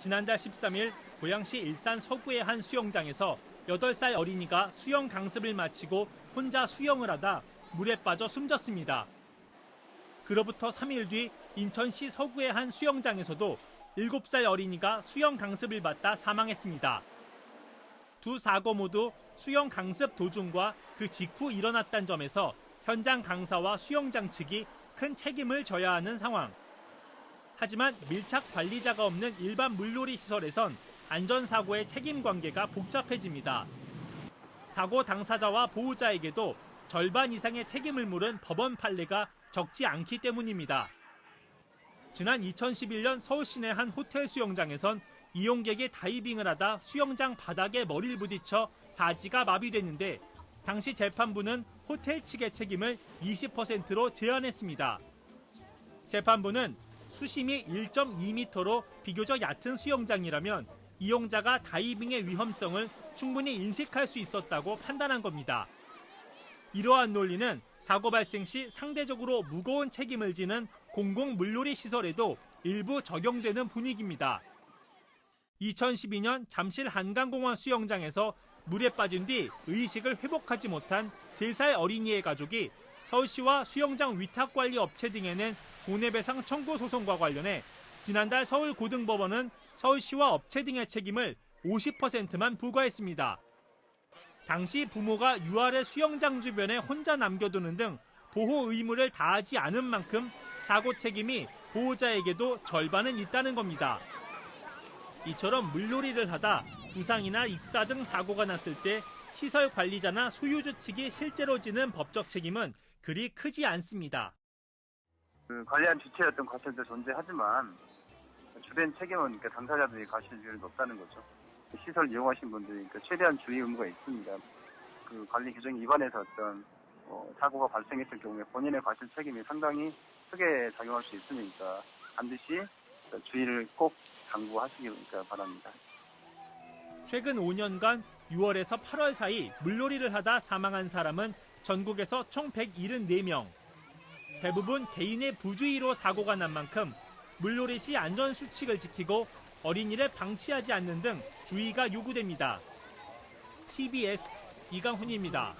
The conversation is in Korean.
지난달 13일 고양시 일산 서구의 한 수영장에서 8살 어린이가 수영 강습을 마치고 혼자 수영을 하다 물에 빠져 숨졌습니다. 그로부터 3일 뒤 인천시 서구의 한 수영장에서도 7살 어린이가 수영 강습을 받다 사망했습니다. 두 사고 모두 수영 강습 도중과 그 직후 일어났다는 점에서 현장 강사와 수영장 측이 큰 책임을 져야 하는 상황. 하지만 밀착 관리자가 없는 일반 물놀이 시설에선 안전사고의 책임 관계가 복잡해집니다. 사고 당사자와 보호자에게도 절반 이상의 책임을 물은 법원 판례가 적지 않기 때문입니다. 지난 2011년 서울 시내 한 호텔 수영장에선 이용객이 다이빙을 하다 수영장 바닥에 머리를 부딪혀 사지가 마비됐는데 당시 재판부는 호텔 측의 책임을 20%로 제한했습니다. 재판부는 수심이 1.2m로 비교적 얕은 수영장이라면 이용자가 다이빙의 위험성을 충분히 인식할 수 있었다고 판단한 겁니다. 이러한 논리는 사고 발생 시 상대적으로 무거운 책임을 지는 공공 물놀이 시설에도 일부 적용되는 분위기입니다. 2012년 잠실 한강공원 수영장에서 물에 빠진 뒤 의식을 회복하지 못한 3살 어린이의 가족이 서울시와 수영장 위탁관리 업체 등에는 손해배상 청구 소송과 관련해 지난달 서울고등법원은 서울시와 업체 등의 책임을 50%만 부과했습니다. 당시 부모가 유아를 수영장 주변에 혼자 남겨두는 등 보호 의무를 다하지 않은 만큼 사고 책임이 보호자에게도 절반은 있다는 겁니다. 이처럼 물놀이를 하다 부상이나 익사 등 사고가 났을 때 시설 관리자나 소유주 측이 실제로 지는 법적 책임은 그리 크지 않습니다. 관리한 주체였던 과실도 존재하지만 주된 책임은 당사자들이 가실 일은 없다는 거죠. 시설 이용하신 분들이 최대한 주의 의무가 있습니다. 그 관리 규정 위반해서 어떤 사고가 발생했을 경우에 본인의 과실 책임이 상당히 크게 작용할 수 있으니까 반드시 주의를 꼭 당부하시길 바랍니다. 최근 5년간 6월에서 8월 사이 물놀이를 하다 사망한 사람은 전국에서 총 174명. 대부분 개인의 부주의로 사고가 난 만큼 물놀이 시 안전수칙을 지키고 어린이를 방치하지 않는 등 주의가 요구됩니다. TBS 이강훈입니다.